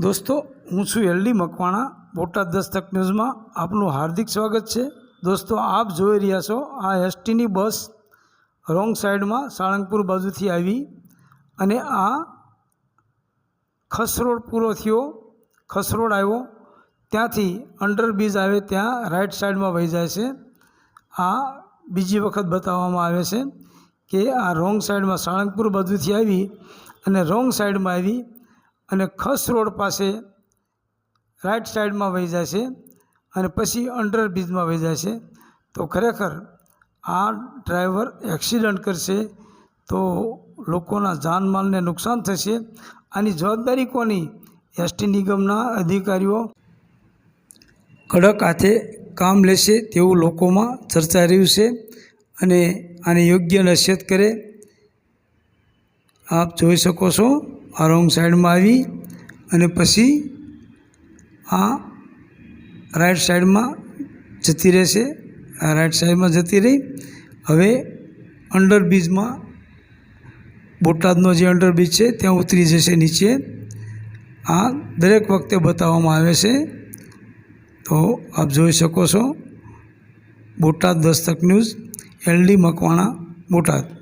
दोस्तों हूँ छूँ LD Makwana Botad Dastak news में आपनु हार्दिक स्वागत है। दोस्तों आप जोई रह्या छो आ एसटी नी बस रोंग साइड में साळंगपुर बाजू थी आई अने आ खसरोड पूरो थयो। खसरोड आव्यो त्यांथी अंडरब्रिज आवे त्या राइट साइड में वही जाए छे। आ बीजी वखत बताववामां आवे छे कि आ रोंग साइड में साळंगपुर बाजू थी आई अने रोंग साइड में आई अने खस रोड पासे राइट साइड में वही जाए अने पछी अंडरब्रिज में वही जाए। तो खरेखर आ ड्राइवर एक्सिडेंट करशे तो लोकोना जानमाल ने नुकसान थशे। आनी जवाबदारी कोनी? एसटी निगमना अधिकारीओ कड़क हाथे काम लेशे तेवुं लोकोमां चर्चा रह्युं छे अने आने योग्य नसीहत करे। आप जोई शको छो आ रोंग साइड में आई अने पछी आ राइट साइड में जती रहेशे। आ राइट साइड में जती रही हवे अंडरब्रिज में बोटादनो जे अंडरब्रिज है त्यां उतरी जशे नीचे। आ दरेक वखते बताववामां आवे छे। तो आप जोई शको छो बोटाद दस्तक न्यूज़ एलडी मकवाणा बोटाद।